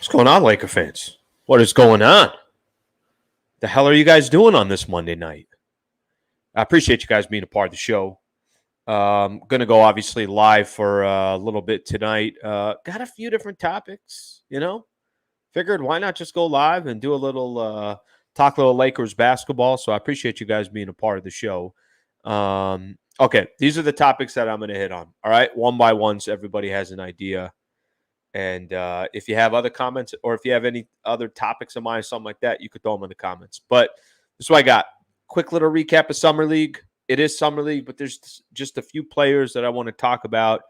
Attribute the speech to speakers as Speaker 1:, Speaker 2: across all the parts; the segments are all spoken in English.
Speaker 1: What's going on, Laker fans? What is going on? The hell are you guys doing on this Monday night? I appreciate you guys being a part of the show. Going to go obviously live for a little bit tonight. Got a few different topics, Figured why not just go live and do a little talk a little Lakers basketball. So I appreciate you guys being a part of the show. Okay, these are the topics that I'm going to hit on. All right, one by one, so everybody has an idea. And if you have other comments or if you have any other topics in mind, something like that, you could throw them in the comments. But this is what I got. Quick little recap of Summer League. It is Summer League, but there's just a few players that I want to talk about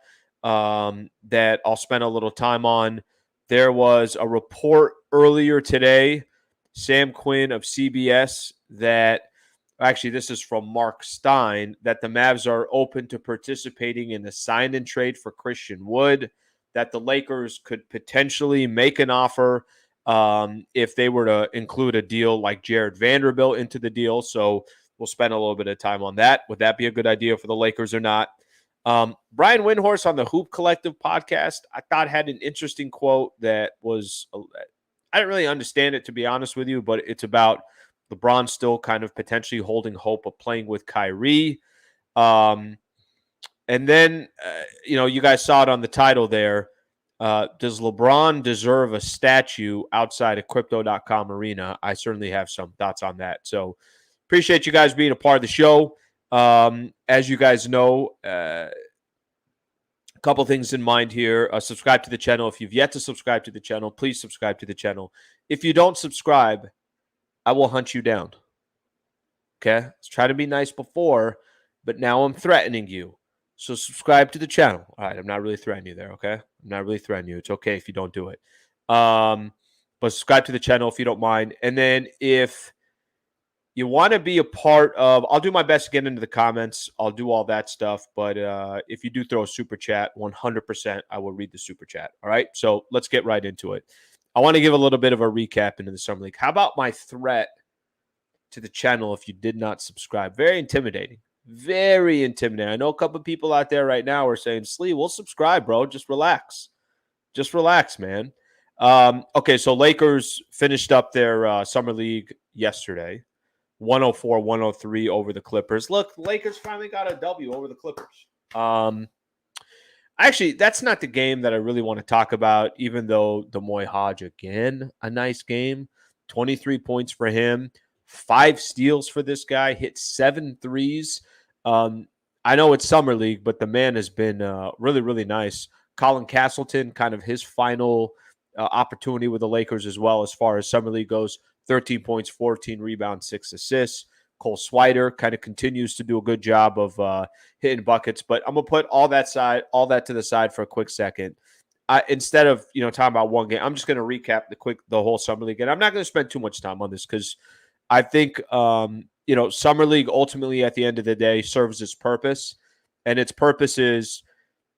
Speaker 1: that I'll spend a little time on. There was a report earlier today, Sam Quinn of CBS, that actually this is from Mark Stein, that the Mavs are open to participating in a sign and trade for Christian Wood, that the Lakers could potentially make an offer if they were to include a deal like Jared Vanderbilt into the deal. So we'll spend a little bit of time on that. Would that be a good idea for the Lakers or not? Brian Windhorst on the Hoop Collective podcast, I thought had an interesting quote that was, I didn't really understand it, to be honest with you, but it's about LeBron still kind of potentially holding hope of playing with Kyrie. And then, you guys saw it on the title there. Does LeBron deserve a statue outside of Crypto.com arena? I certainly have some thoughts on that. So appreciate you guys being a part of the show. As you guys know, a couple things in mind here. Subscribe to the channel. If you've yet to subscribe to the channel, please subscribe to the channel. If you don't subscribe, I will hunt you down. Okay? Let's try to be nice before, but now I'm threatening you. So subscribe to the channel. All right, I'm not really threatening you there, okay? I'm not really threatening you. It's okay if you don't do it. But subscribe to the channel if you don't mind. And then if you want to be a part of, I'll do my best to get into the comments. I'll do all that stuff. But if you do throw a super chat, 100%, I will read the super chat. All right, so let's get right into it. I want to give a little bit of a recap into the Summer League. How about my threat to the channel if you did not subscribe? Very intimidating. Very intimidating. I know a couple of people out there right now are saying, Slee, we'll subscribe, bro. Just relax. Just relax, man. Okay, so Lakers finished up their Summer League yesterday. 104-103 over the Clippers. Look, Lakers finally got a W over the Clippers. Actually, that's not the game that I really want to talk about, even though Demoy Hodge, again, a nice game. 23 points for him. 5 steals for this guy. Hit 7 threes. I know it's Summer League, but the man has been really, really nice. Colin Castleton, kind of his final opportunity with the Lakers as well as far as Summer League goes. 13 points, 14 rebounds, 6 assists. Cole Swider kind of continues to do a good job of hitting buckets. But I'm going to put all that to the side for a quick second. Instead of talking about one game, I'm just going to recap the whole Summer League. And I'm not going to spend too much time on this because I think Summer League ultimately at the end of the day serves its purpose. And its purpose is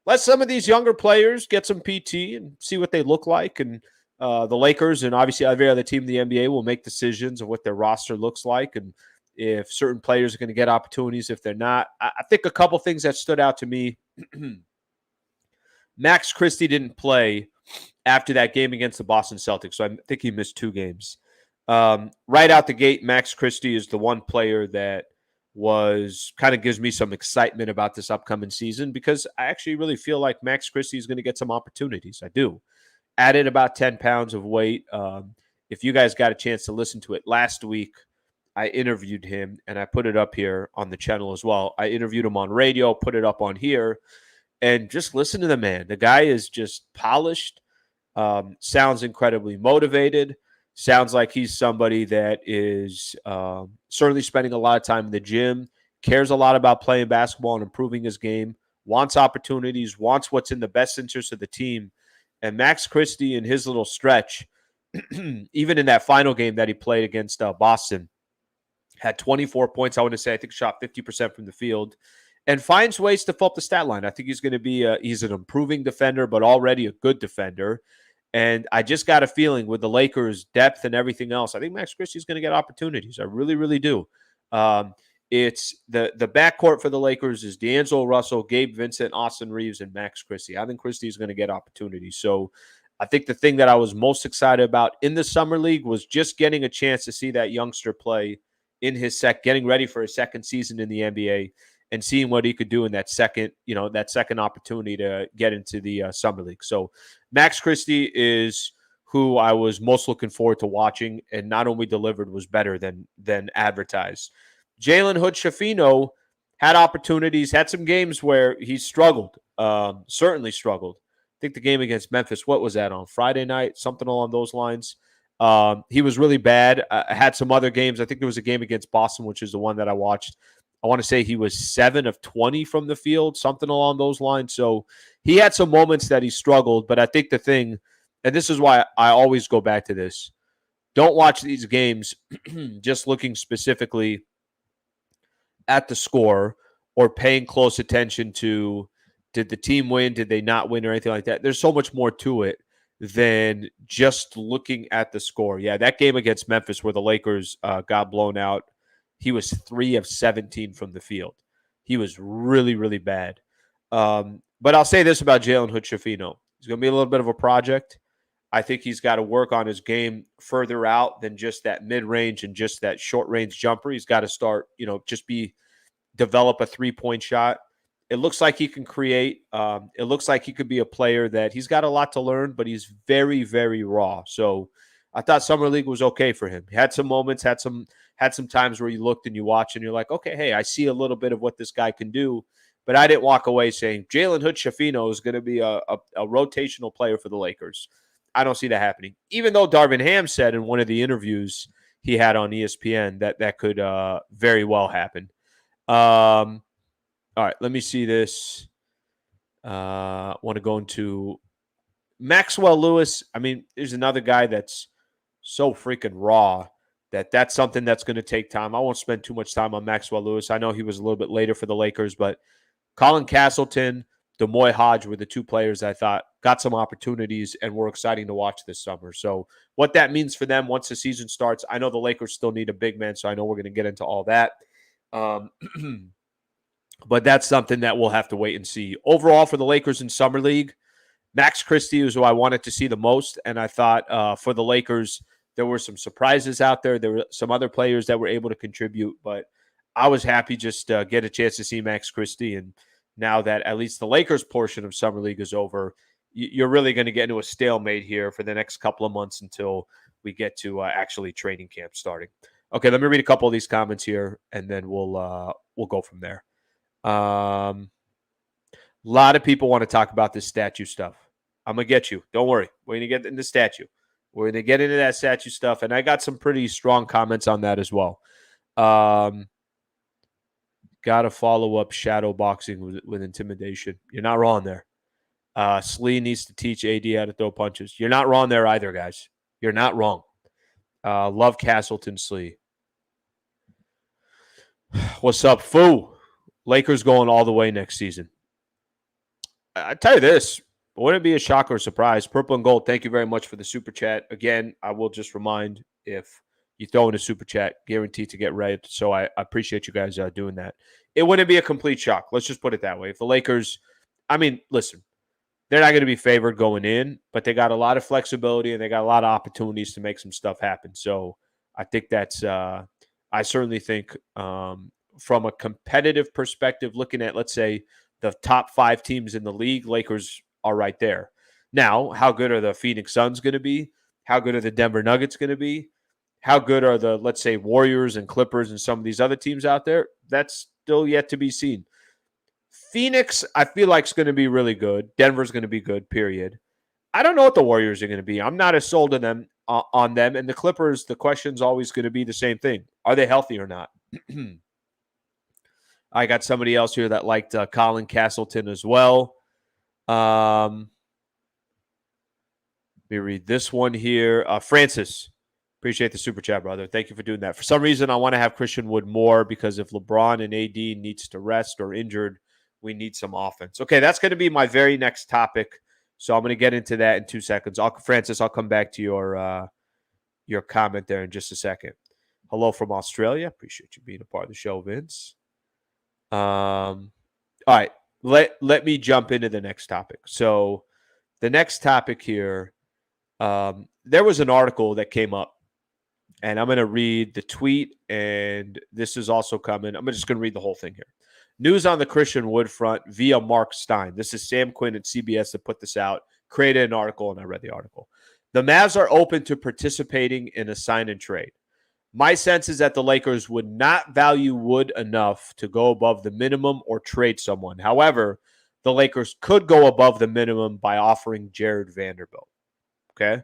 Speaker 1: let some of these younger players get some PT and see what they look like. And the Lakers and obviously every other team in the NBA will make decisions of what their roster looks like and if certain players are going to get opportunities, if they're not. I think a couple things that stood out to me. Max Christie didn't play after that game against the Boston Celtics, so I think he missed 2 games. Right out the gate, Max Christie is the one player that kind of gives me some excitement about this upcoming season because I actually really feel like Max Christie is going to get some opportunities. I do. Added about 10 pounds of weight. If you guys got a chance to listen to it last week, I interviewed him and I put it up here on the channel as well. I interviewed him on radio, put it up on here, and just listen to the man. The guy is just polished, sounds incredibly motivated, sounds like he's somebody that is certainly spending a lot of time in the gym, cares a lot about playing basketball and improving his game, wants opportunities, wants what's in the best interest of the team. And Max Christie in his little stretch, even in that final game that he played against Boston, had 24 points. I want to say, I think shot 50% from the field and finds ways to fill up the stat line. I think he's going to be he's an improving defender, but already a good defender. And I just got a feeling with the Lakers' depth and everything else, I think Max Christie is going to get opportunities. I really, really do. It's the backcourt for the Lakers is D'Angelo Russell, Gabe Vincent, Austin Reeves, and Max Christie. I think Christie is going to get opportunities. So I think the thing that I was most excited about in the summer league was just getting a chance to see that youngster play in getting ready for his second season in the NBA and seeing what he could do in that second opportunity to get into the summer league. So Max Christie is who I was most looking forward to watching, and not only delivered, was better than advertised. Jalen Hood-Schifino had opportunities, had some games where he struggled, certainly struggled. I think the game against Memphis, what was that, on Friday night? Something along those lines. He was really bad. I had some other games. I think there was a game against Boston, which is the one that I watched. I want to say he was 7 of 20 from the field, something along those lines. So he had some moments that he struggled, but I think the thing, and this is why I always go back to this, don't watch these games just looking specifically at the score or paying close attention to, did the team win, did they not win, or anything like that. There's so much more to it than just looking at the score. Yeah, that game against Memphis where the Lakers got blown out, he was 3 of 17 from the field. He was really, really bad. But I'll say this about Jalen Hood-Schifino. He's going to be a little bit of a project. I think he's got to work on his game further out than just that mid-range and just that short-range jumper. He's got to start, develop a three-point shot. It looks like he can create. It looks like he could be a player that he's got a lot to learn, but he's very, very raw. So I thought Summer League was okay for him. He had some moments, had some times where you looked and you watched and you're like, okay, hey, I see a little bit of what this guy can do. But I didn't walk away saying Jalen Hood-Schifino is going to be a rotational player for the Lakers. I don't see that happening. Even though Darvin Ham said in one of the interviews he had on ESPN that could very well happen. All right, let me see this. I want to go into Maxwell Lewis. I mean, there's another guy that's so freaking raw that's something that's going to take time. I won't spend too much time on Maxwell Lewis. I know he was a little bit later for the Lakers, but Colin Castleton, Demoy Hodge were the two players I thought got some opportunities and were exciting to watch this summer. So what that means for them once the season starts, I know the Lakers still need a big man, so I know we're going to get into all that. But that's something that we'll have to wait and see. Overall, for the Lakers in Summer League, Max Christie was who I wanted to see the most, and I thought for the Lakers, there were some surprises out there. There were some other players that were able to contribute, but I was happy just to get a chance to see Max Christie. And now that at least the Lakers portion of Summer League is over, you're really going to get into a stalemate here for the next couple of months until we get to actually training camp starting. Okay, let me read a couple of these comments here, and then we'll go from there. A lot of people want to talk about this statue stuff. I'm going to get you. Don't worry. We're going to get into statue. We're going to get into that statue stuff, and I got some pretty strong comments on that as well. Got to follow up shadow boxing with intimidation. You're not wrong there. Slee needs to teach AD how to throw punches. You're not wrong there either, guys. You're not wrong. Love Castleton Slee. What's up, Foo? Lakers going all the way next season. I tell you this, wouldn't it be a shock or a surprise? Purple and Gold, thank you very much for the super chat. Again, I will just remind, if you throw in a super chat, guaranteed to get read. So I appreciate you guys doing that. It wouldn't be a complete shock. Let's just put it that way. If the Lakers, listen, they're not going to be favored going in, but they got a lot of flexibility and they got a lot of opportunities to make some stuff happen. So I think that's, I certainly think from a competitive perspective, looking at, let's say, the top 5 teams in the league, Lakers are right there. Now, how good are the Phoenix Suns going to be? How good are the Denver Nuggets going to be? How good are the, let's say, Warriors and Clippers and some of these other teams out there? That's still yet to be seen. Phoenix, I feel like, is going to be really good. Denver's going to be good, period. I don't know what the Warriors are going to be. I'm not as sold on them. And the Clippers, the question's always going to be the same thing. Are they healthy or not? I got somebody else here that liked Colin Castleton as well. Let me read this one here. Francis, appreciate the super chat, brother. Thank you for doing that. For some reason, I want to have Christian Wood more because if LeBron and AD needs to rest or injured, we need some offense. Okay, that's going to be my very next topic. So I'm going to get into that in 2 seconds. Francis, I'll come back to your comment there in just a second. Hello from Australia. Appreciate you being a part of the show, Vince. All right. Let me jump into the next topic. So the next topic here There was an article that came up, and I'm going to read the tweet, and this is also coming. I'm just going to read the whole thing here. News on the Christian Wood front via Mark Stein. This is Sam Quinn at CBS that put this out, created an article, and I read the article. The Mavs are open to participating in a sign and trade. My sense is that the Lakers would not value Wood enough to go above the minimum or trade someone. However, the Lakers could go above the minimum by offering Jared Vanderbilt. Okay.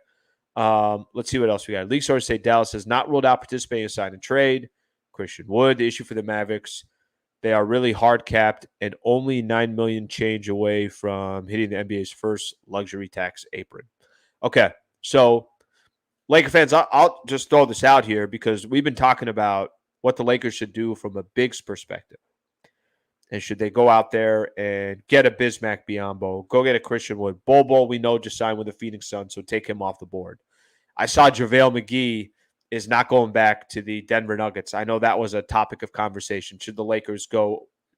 Speaker 1: Let's see what else we got. League sources say Dallas has not ruled out participating in a sign and trade. Christian Wood, the issue for the Mavericks, they are really hard capped and only $9 million change away from hitting the NBA's first luxury tax apron. Okay, so Laker fans, I'll just throw this out here because we've been talking about what the Lakers should do from a Biggs perspective. And should they go out there and get a Bismack Biyombo, go get a Christian Wood. Bol we know, just signed with the Phoenix Suns, so take him off the board. I saw JaVale McGee is not going back to the Denver Nuggets. I know that was a topic of conversation. Should the Lakers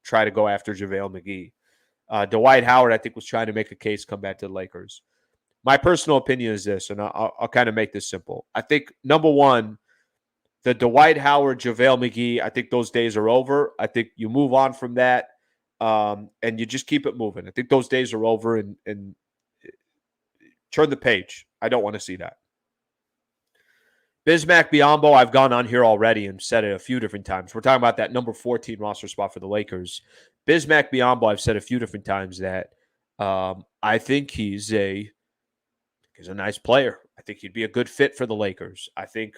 Speaker 1: try to go after JaVale McGee? Dwight Howard, I think, was trying to make a case come back to the Lakers. My personal opinion is this, and I'll kind of make this simple. I think, number one, the Dwight Howard, JaVale McGee, I think those days are over. I think you move on from that, and you just keep it moving. I think those days are over, and turn the page. I don't want to see that. Bismack Biyombo, I've gone on here already and said it a few different times. We're talking about that number 14 roster spot for the Lakers. Bismack Biyombo, I've said a few different times that I think he's a nice player. I think he'd be a good fit for the Lakers. I think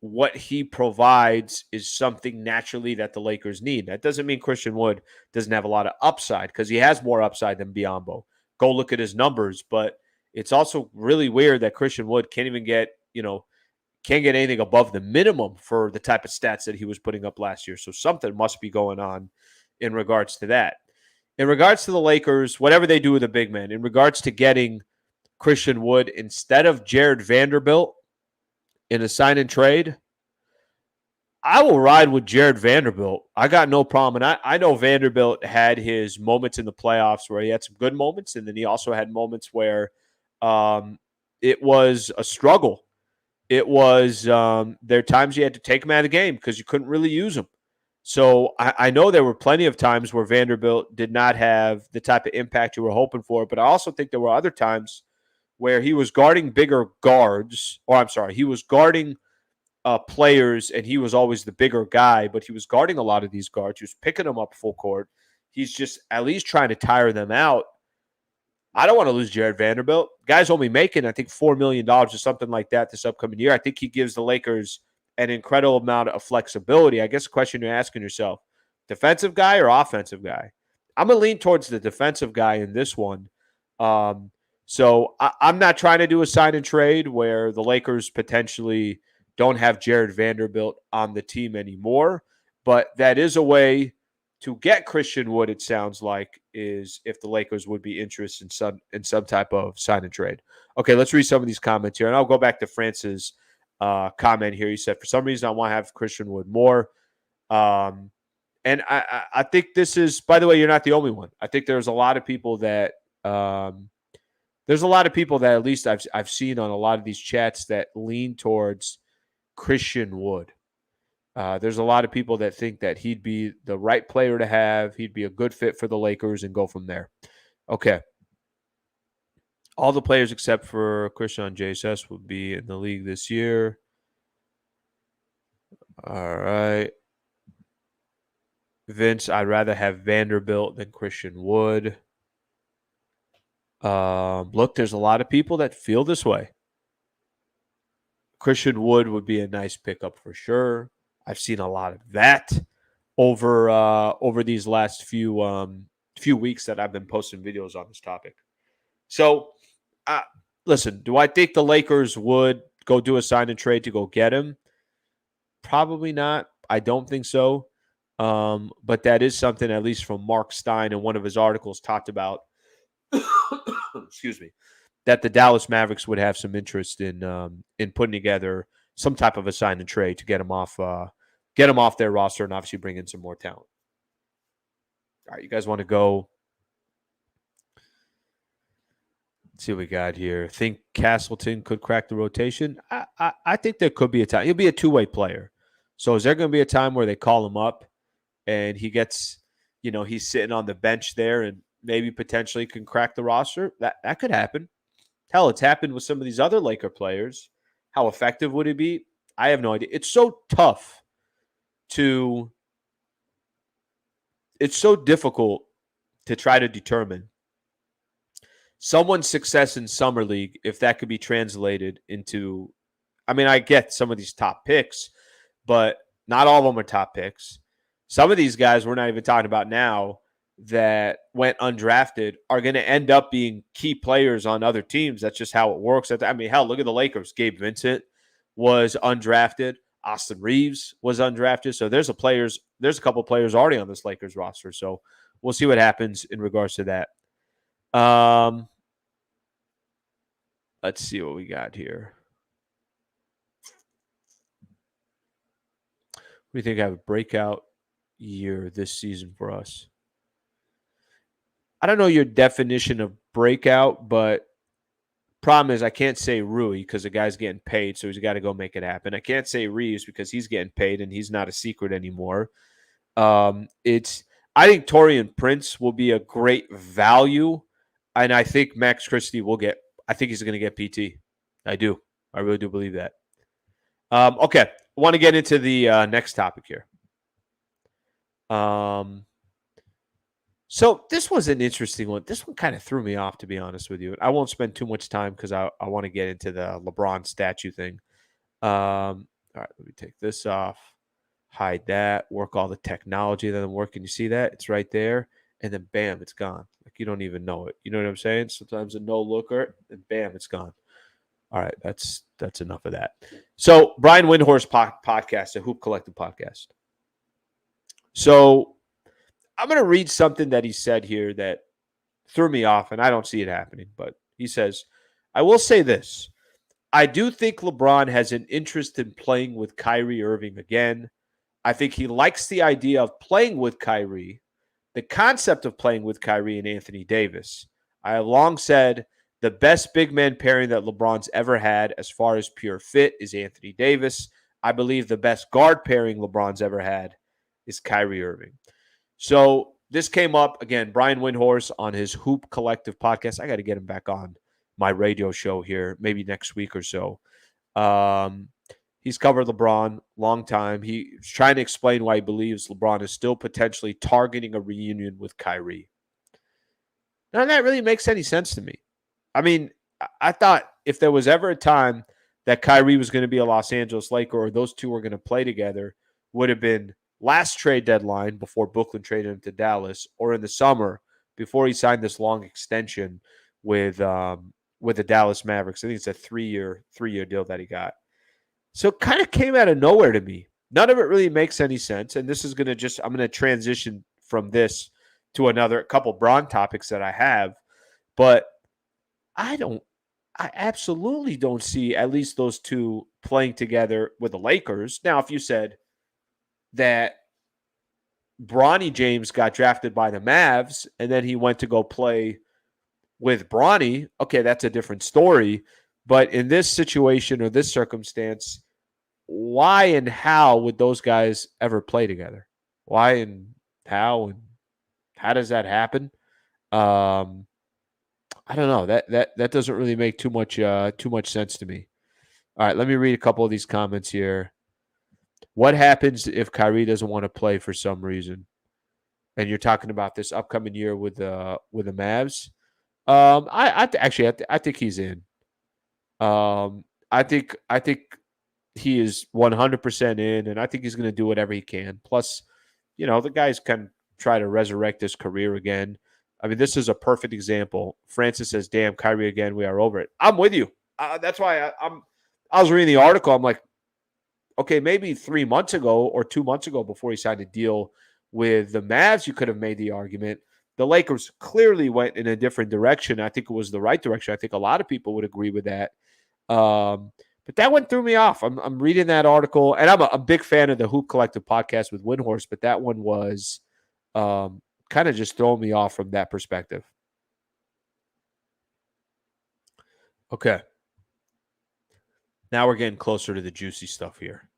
Speaker 1: what he provides is something naturally that the Lakers need. That doesn't mean Christian Wood doesn't have a lot of upside because he has more upside than Biyombo. Go look at his numbers, but it's also really weird that Christian Wood can't get anything above the minimum for the type of stats that he was putting up last year. So something must be going on in regards to that. In regards to the Lakers, whatever they do with a big man, in regards to getting Christian Wood instead of Jared Vanderbilt in a sign and trade, I will ride with Jared Vanderbilt. I got no problem. And I know Vanderbilt had his moments in the playoffs where he had some good moments, and then he also had moments where it was a struggle. It was there are times you had to take him out of the game because you couldn't really use him. So I know there were plenty of times where Vanderbilt did not have the type of impact you were hoping for, but I also think there were other times where he was guarding bigger guards, he was guarding players, and he was always the bigger guy, but he was guarding a lot of these guards. He was picking them up full court. He's just at least trying to tire them out. I don't want to lose Jared Vanderbilt. Guy's only making, I think, $4 million or something like that this upcoming year. I think he gives the Lakers an incredible amount of flexibility. I guess the question you're asking yourself, defensive guy or offensive guy? I'm going to lean towards the defensive guy in this one. So I'm not trying to do a sign and trade where the Lakers potentially don't have Jared Vanderbilt on the team anymore, but that is a way to get Christian Wood, it sounds like, is if the Lakers would be interested in some type of sign and trade. Okay, let's read some of these comments here, and I'll go back to France's comment here. He said, for some reason, I want to have Christian Wood more. And I think this is, by the way, you're not the only one. I think there's a lot of people that at least I've seen on a lot of these chats that lean towards Christian Wood. There's a lot of people that think that he'd be the right player to have. He'd be a good fit for the Lakers and go from there. Okay. All the players except for Christian JSS will be in the league this year. All right. Vince, I'd rather have Vanderbilt than Christian Wood. Look, there's a lot of people that feel this way. Christian Wood would be a nice pickup for sure. I've seen a lot of that over these last few weeks that I've been posting videos on this topic. So, listen, do I think the Lakers would go do a sign and trade to go get him? Probably not. I don't think so. But that is something, at least from Mark Stein in one of his articles, talked about. Excuse me. That the Dallas Mavericks would have some interest in putting together some type of a sign and trade to get him off their roster and obviously bring in some more talent. All right, you guys want to go? Let's see what we got here. Think Castleton could crack the rotation? I think there could be a time. He'll be a two-way player. So is there going to be a time where they call him up and he gets, he's sitting on the bench there and maybe potentially can crack the roster? That could happen. Hell, it's happened with some of these other Laker players. How effective would it be? I have no idea. To it's so difficult to try to determine someone's success in summer league if that could be translated into. I mean, I get some of these top picks, but not all of them are top picks. Some of these guys we're not even talking about now that went undrafted are going to end up being key players on other teams. That's just how it works. I mean, hell, look at the Lakers. Gabe Vincent was undrafted. Austin Reeves was undrafted. So there's a couple players already on this Lakers roster. So we'll see what happens in regards to that. Let's see what we got here. What do you think? I have a breakout year this season for us? I don't know your definition of breakout, but problem is I can't say Rui because the guy's getting paid, so he's got to go make it happen. I can't say Reeves because he's getting paid and he's not a secret anymore. I think Taurean Prince will be a great value, and I think Max Christie I think he's going to get PT. I do. I really do believe that. Okay. I want to get into the next topic here. So this was an interesting one. This one kind of threw me off, to be honest with you. I won't spend too much time because I want to get into the LeBron statue thing. All right, let me take this off, hide that, work all the technology that I'm working. You see that? It's right there. And then bam, it's gone. Like you don't even know it. You know what I'm saying? Sometimes a no looker, and bam, it's gone. All right, that's enough of that. So Brian Windhorst podcast, a Hoop Collective podcast. So I'm going to read something that he said here that threw me off, and I don't see it happening. But he says, I will say this. I do think LeBron has an interest in playing with Kyrie Irving again. I think he likes the idea of playing with Kyrie, the concept of playing with Kyrie and Anthony Davis. I have long said the best big man pairing that LeBron's ever had as far as pure fit is Anthony Davis. I believe the best guard pairing LeBron's ever had is Kyrie Irving. So this came up, again, Brian Windhorst on his Hoop Collective podcast. I got to get him back on my radio show here, maybe next week or so. He's covered LeBron long time. He's trying to explain why he believes LeBron is still potentially targeting a reunion with Kyrie. None of that really makes any sense to me. I mean, I thought if there was ever a time that Kyrie was going to be a Los Angeles Laker or those two were going to play together, would have been last trade deadline before Brooklyn traded him to Dallas, or in the summer before he signed this long extension with the Dallas Mavericks. I think it's a three-year deal that he got. So it kind of came out of nowhere to me. None of it really makes any sense. And this is going to I'm going to transition from this to another couple Bron topics that I have. But I absolutely don't see at least those two playing together with the Lakers. Now, if you said that Bronny James got drafted by the Mavs and then he went to go play with Bronny, okay, that's a different story. But in this situation or this circumstance, why and how would those guys ever play together? Why and how does that happen? I don't know. That doesn't really make too much sense to me. All right, let me read a couple of these comments here. What happens if Kyrie doesn't want to play for some reason? And you're talking about this upcoming year with the Mavs. I think he's in. I think he is 100% in, and I think he's going to do whatever he can. Plus, the guy's kind of try to resurrect his career again. I mean, this is a perfect example. Francis says, "Damn, Kyrie again. We are over it." I'm with you. That's why I was reading the article. I'm like, okay, maybe 3 months ago or 2 months ago before he signed a deal with the Mavs, you could have made the argument. The Lakers clearly went in a different direction. I think it was the right direction. I think a lot of people would agree with that. But that one threw me off. I'm reading that article, and I'm a big fan of the Hoop Collective podcast with Windhorst, but that one was kind of just throwing me off from that perspective. Okay. Now we're getting closer to the juicy stuff here.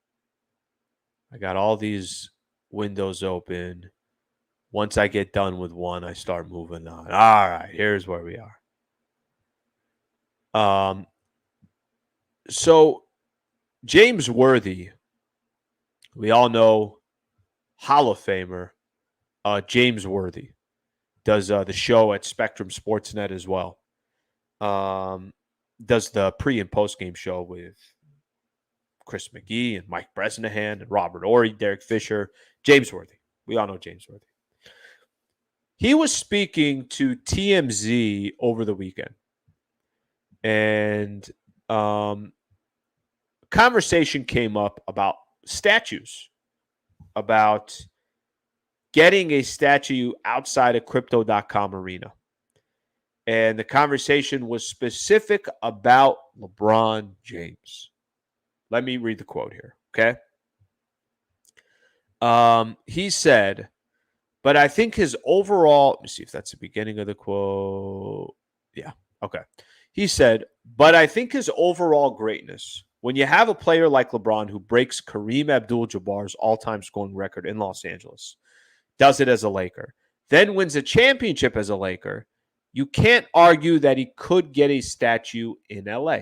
Speaker 1: I got all these windows open. Once I get done with one, I start moving on. All right, here's where we are. So James Worthy, we all know Hall of Famer James Worthy, does the show at Spectrum Sportsnet as well. Does the pre and post game show with Chris McGee and Mike Bresnahan and Robert Ory, Derek Fisher, James Worthy. We all know James Worthy. He was speaking to TMZ over the weekend, and conversation came up about statues, about getting a statue outside of Crypto.com arena. And the conversation was specific about LeBron James. Let me read the quote here, okay? He said, but I think his overall, let me see if that's the beginning of the quote. Yeah, okay. He said, but I think his overall greatness, when you have a player like LeBron who breaks Kareem Abdul-Jabbar's all-time scoring record in Los Angeles, does it as a Laker, then wins a championship as a Laker, you can't argue that he could get a statue in LA.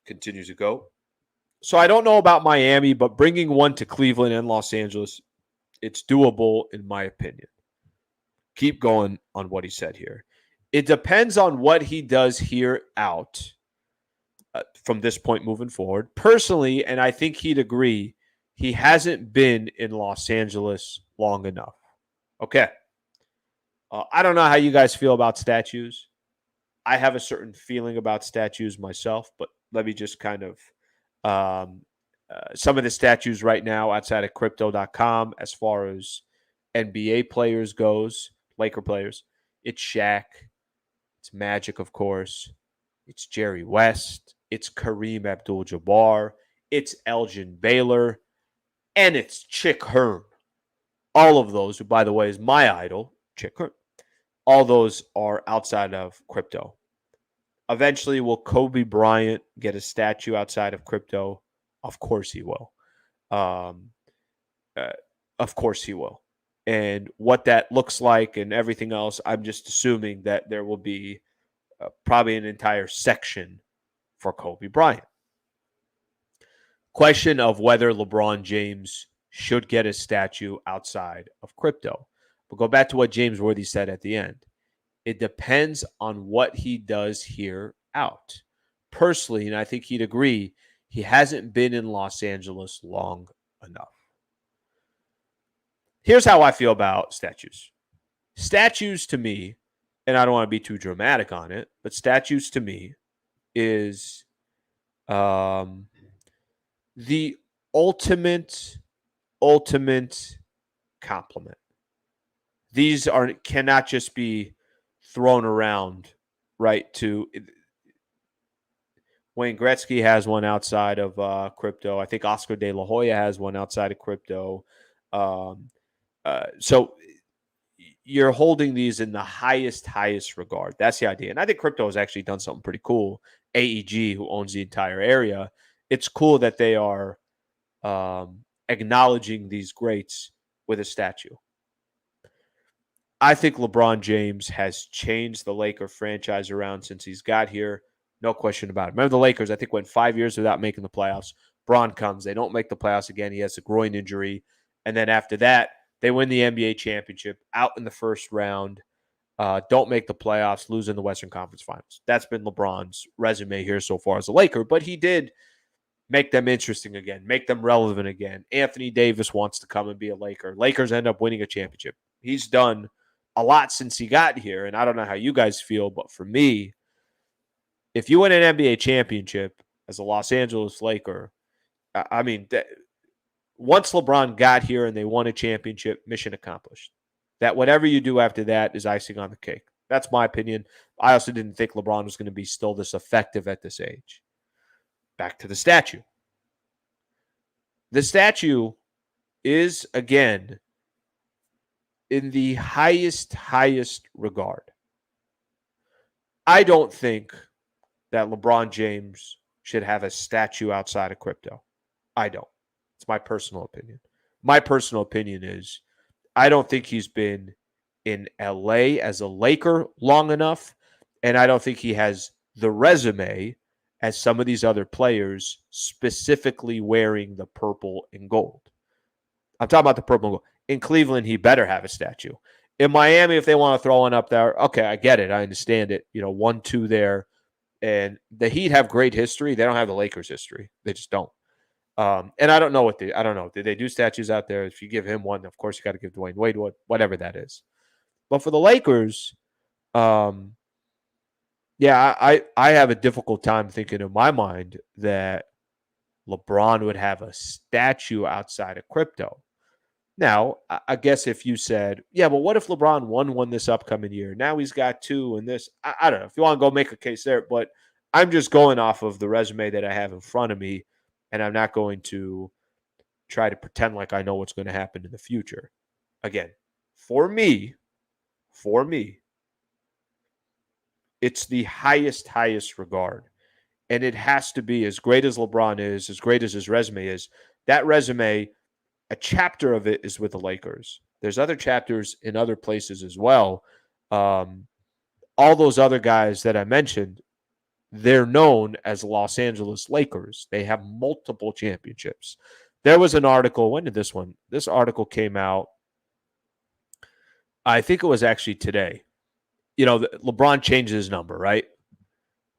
Speaker 1: Continues to go. So I don't know about Miami, but bringing one to Cleveland and Los Angeles, it's doable in my opinion. Keep going on what he said here. It depends on what he does here out from this point moving forward. Personally, and I think he'd agree, he hasn't been in Los Angeles long enough. Okay. I don't know how you guys feel about statues. I have a certain feeling about statues myself, but let me just kind of some of the statues right now outside of Crypto.com as far as NBA players goes, Laker players. It's Shaq. It's Magic, of course. It's Jerry West. It's Kareem Abdul-Jabbar. It's Elgin Baylor. And it's Chick Hearn. All of those, who, by the way, is my idol, Chick Hearn. All those are outside of crypto. Eventually, will Kobe Bryant get a statue outside of crypto? Of course he will. Of course he will. And what that looks like and everything else, I'm just assuming that there will be probably an entire section for Kobe Bryant. Question of whether LeBron James should get a statue outside of crypto. But go back to what James Worthy said at the end. It depends on what he does here out. Personally, and I think he'd agree, he hasn't been in Los Angeles long enough. Here's how I feel about statues. Statues to me, and I don't want to be too dramatic on it, but statues to me is the ultimate compliment. These cannot just be thrown around, right? To Wayne Gretzky has one outside of crypto. I think Oscar De La Hoya has one outside of crypto. So you're holding these in the highest regard. That's the idea. And I think crypto has actually done something pretty cool. AEG, who owns the entire area, it's cool that they are acknowledging these greats with a statue. I think LeBron James has changed the Laker franchise around since he's got here. No question about it. Remember the Lakers, I think, went 5 years without making the playoffs. Bron comes. They don't make the playoffs again. He has a groin injury. And then after that, they win the NBA championship out in the first round, don't make the playoffs, lose in the Western Conference Finals. That's been LeBron's resume here so far as a Laker. But he did make them interesting again, make them relevant again. Anthony Davis wants to come and be a Laker. Lakers end up winning a championship. He's done a lot since he got here, and I don't know how you guys feel, but for me, if you win an NBA championship as a Los Angeles Laker, I mean, once LeBron got here and they won a championship, mission accomplished. That whatever you do after that is icing on the cake. That's my opinion. I also didn't think LeBron was going to be still this effective at this age. Back to the statue. The statue is, again, in the highest regard. I don't think that LeBron James should have a statue outside of crypto. I don't. It's my personal opinion. My personal opinion is I don't think he's been in LA as a Laker long enough, and I don't think he has the resume as some of these other players specifically wearing the purple and gold. I'm talking about the purple and gold. In Cleveland, he better have a statue. In Miami, if they want to throw one up there, okay, I get it. I understand it. 1-2 there. And the Heat have great history. They don't have the Lakers history. They just don't. And I don't know I don't know. Did they do statues out there? If you give him one, of course you got to give Dwayne Wade whatever that is. But for the Lakers, yeah, I have a difficult time thinking in my mind that LeBron would have a statue outside of crypto. Now, I guess if you said, yeah, but what if LeBron won one this upcoming year? Now he's got two and this. I don't know. If you want to go make a case there, but I'm just going off of the resume that I have in front of me, and I'm not going to try to pretend like I know what's going to happen in the future. Again, for me, it's the highest regard. And it has to be, as great as LeBron is, as great as his resume is, that resume, a chapter of it is with the Lakers. There's other chapters in other places as well. All those other guys that I mentioned, they're known as Los Angeles Lakers. They have multiple championships. There was an article. When did this one? This article came out. I think it was actually today. LeBron changed his number, right?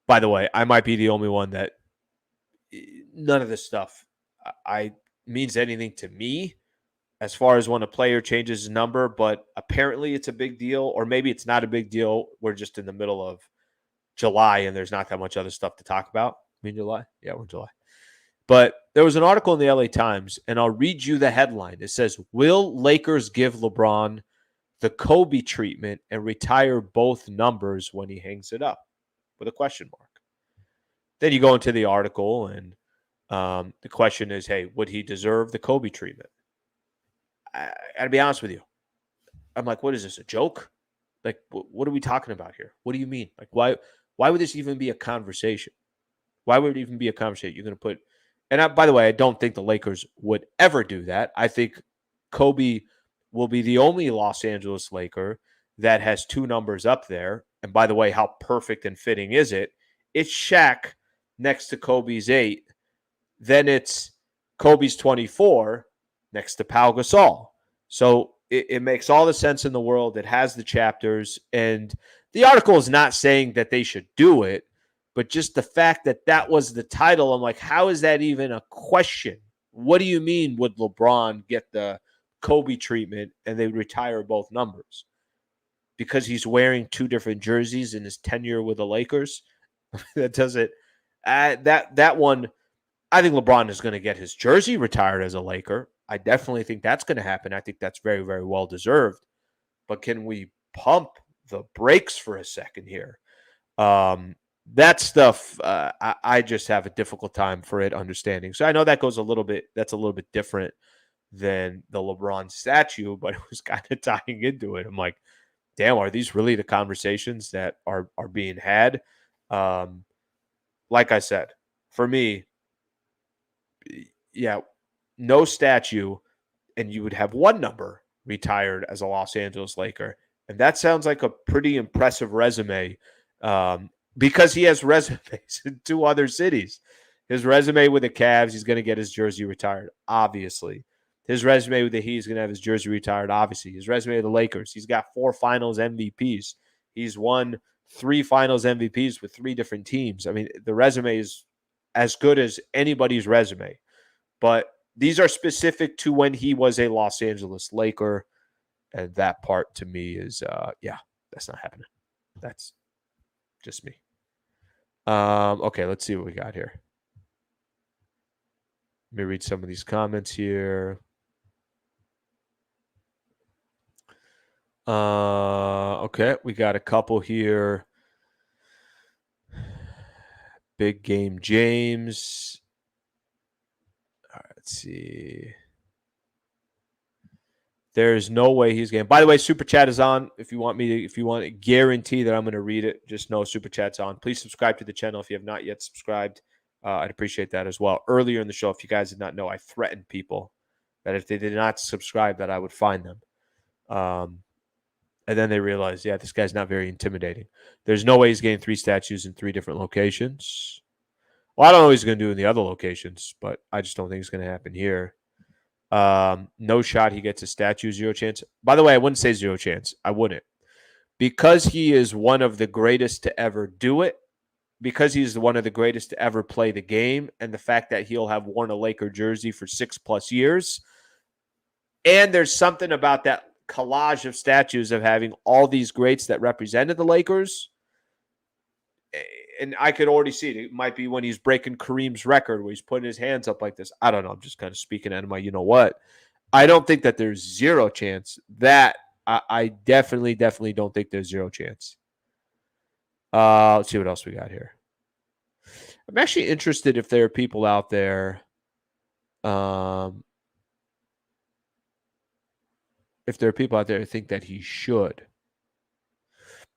Speaker 1: By the way, I might be the only one that none of this stuff I means anything to me as far as when a player changes his number, but apparently it's a big deal, or maybe it's not a big deal. We're just in the middle of July and there's not that much other stuff to talk about. July? Yeah, we're in July. But there was an article in the LA Times, and I'll read you the headline. It says, "Will Lakers give LeBron the Kobe treatment and retire both numbers when he hangs it up?" With a question mark. Then you go into the article, and the question is, hey, would he deserve the Kobe treatment? I gotta be honest with you. I'm like, what is this, a joke? Like, what are we talking about here? What do you mean? Like, why would this even be a conversation? Why would it even be a conversation? You're going to put, and by the way, I don't think the Lakers would ever do that. I think Kobe will be the only Los Angeles Laker that has two numbers up there. And by the way, how perfect and fitting is it? It's Shaq next to Kobe's 8. Then it's Kobe's 24 next to Pau Gasol. So it makes all the sense in the world. It has the chapters. And the article is not saying that they should do it, but just the fact that that was the title, I'm like, how is that even a question? What do you mean would LeBron get the Kobe treatment and they retire both numbers? Because he's wearing two different jerseys in his tenure with the Lakers? That doesn't that one. I think LeBron is going to get his jersey retired as a Laker. I definitely think that's going to happen. I think that's very, very well deserved. But can we pump the brakes for a second here? That stuff, I just have a difficult time for it understanding. So I know that goes that's a little bit different than the LeBron statue, but it was kind of tying into it. I'm like, damn, are these really the conversations that are being had? Like I said, for me, yeah, no statue, and you would have one number retired as a Los Angeles Laker. And that sounds like a pretty impressive resume because he has resumes in two other cities. His resume with the Cavs, he's going to get his jersey retired, obviously. His resume with the Heat, he's going to have his jersey retired, obviously. His resume with the Lakers, he's got 4 finals MVPs. He's won 3 finals MVPs with 3 different teams. I mean, the resume is as good as anybody's resume. But these are specific to when he was a Los Angeles Laker. And that part to me is, that's not happening. That's just me. Okay, let's see what we got here. Let me read some of these comments here. Okay, we got a couple here. Big Game James. All right, let's see. There's no way he's getting. By the way, Super Chat is on. If you want to guarantee that I'm going to read it, just know Super Chat's on. Please subscribe to the channel if you have not yet subscribed. I'd appreciate that as well. Earlier in the show, if you guys did not know, I threatened people that if they did not subscribe, that I would fine them. And then they realized, yeah, this guy's not very intimidating. There's no way he's getting 3 statues in 3 different locations. Well, I don't know what he's going to do in the other locations, but I just don't think it's going to happen here. No shot he gets a statue, 0 chance. By the way, I wouldn't say 0 chance. I wouldn't. Because he is one of the greatest to ever do it, because he's one of the greatest to ever play the game, and the fact that he'll have worn a Laker jersey for 6+ years, and there's something about that collage of statues of having all these greats that represented the Lakers, and I could already see it. It might be when he's breaking Kareem's record where he's putting his hands up like this. I don't know. I'm just kind of speaking out of my you-know-what. I don't think that there's 0 chance. That I definitely don't think there's 0 chance. Let's see what else we got here. I'm actually interested if there are people out there if there are people out there who think that he should.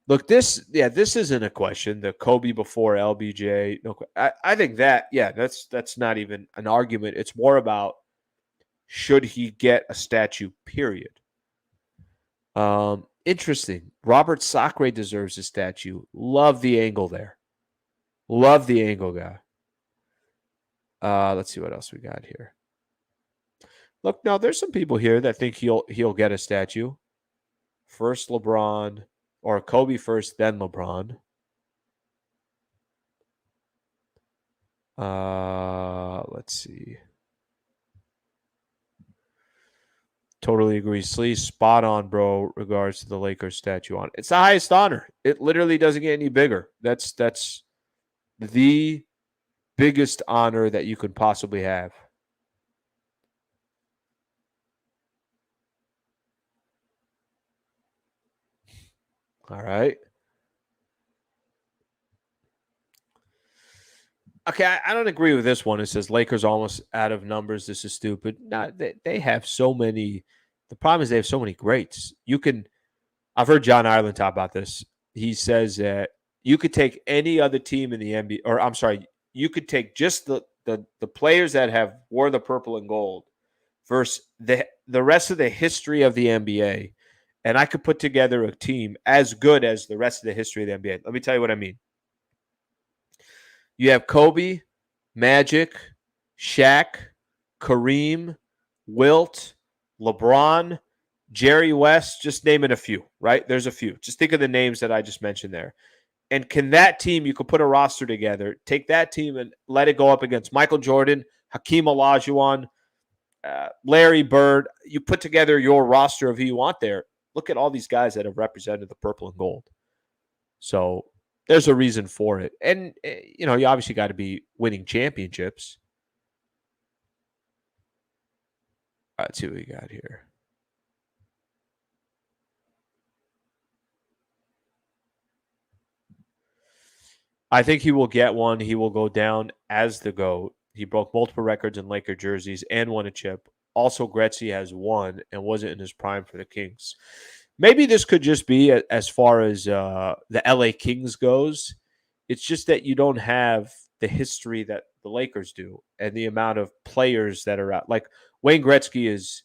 Speaker 1: Look, this isn't a question. The Kobe before LBJ. No, I think that, that's not even an argument. It's more about should he get a statue, period. Interesting. Robert Sacre deserves a statue. Love the angle there. Love the angle guy. Let's see what else we got here. Look, now there's some people here that think he'll get a statue. First LeBron, or Kobe first, then LeBron. Let's see. Totally agree. Slee, spot on, bro, regards to the Lakers statue on. It's the highest honor. It literally doesn't get any bigger. That's the biggest honor that you could possibly have. All right. Okay, I don't agree with this one. It says Lakers almost out of numbers. This is stupid. No, they have so many. The problem is they have so many greats. I've heard John Ireland talk about this. He says that you could take any other team in the NBA, or I'm sorry, you could take just the players that have wore the purple and gold versus the rest of the history of the NBA, and I could put together a team as good as the rest of the history of the NBA. Let me tell you what I mean. You have Kobe, Magic, Shaq, Kareem, Wilt, LeBron, Jerry West, just naming a few, right? There's a few. Just think of the names that I just mentioned there. And can that team, you could put a roster together, take that team and let it go up against Michael Jordan, Hakeem Olajuwon, Larry Bird. You put together your roster of who you want there. Look at all these guys that have represented the purple and gold. So there's a reason for it. And, you obviously got to be winning championships. Let's see what we got here. I think he will get one. He will go down as the GOAT. He broke multiple records in Laker jerseys and won a chip. Also, Gretzky has won and wasn't in his prime for the Kings. Maybe this could just be as far as the LA Kings goes. It's just that you don't have the history that the Lakers do and the amount of players that are out. Like Wayne Gretzky is,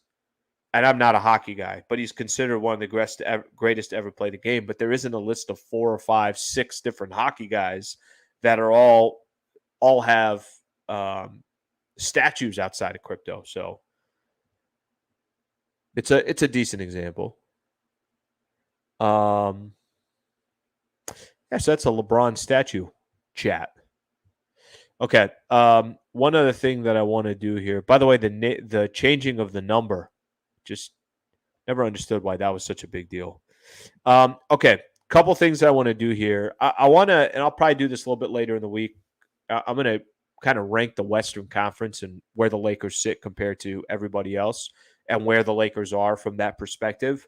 Speaker 1: and I'm not a hockey guy, but he's considered one of the greatest to ever play the game. But there isn't a list of 4 or 5, 6 different hockey guys that are all have statues outside of crypto. So it's a decent example. So that's a LeBron statue chat. Okay. One other thing that I want to do here. By the way, the changing of the number, just never understood why that was such a big deal. Okay. Couple things I want to do here. I want to, and I'll probably do this a little bit later in the week. I'm going to kind of rank the Western Conference and where the Lakers sit compared to everybody else and where the Lakers are from that perspective.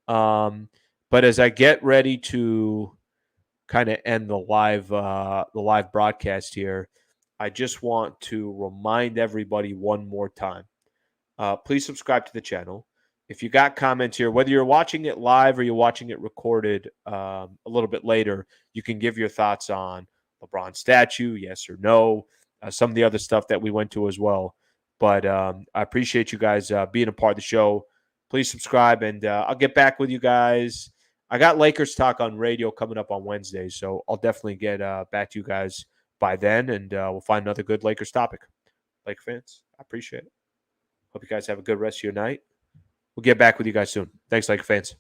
Speaker 1: But as I get ready to kind of end the live broadcast here, I just want to remind everybody one more time. Please subscribe to the channel. if you got comments here, whether you're watching it live or you're watching it recorded a little bit later, you can give your thoughts on LeBron statue, yes or no, some of the other stuff that we went to as well. But I appreciate you guys being a part of the show. Please subscribe, and I'll get back with you guys. I got Lakers talk on radio coming up on Wednesday, so I'll definitely get back to you guys by then, and we'll find another good Lakers topic. Laker fans, I appreciate it. Hope you guys have a good rest of your night. We'll get back with you guys soon. Thanks, Laker fans.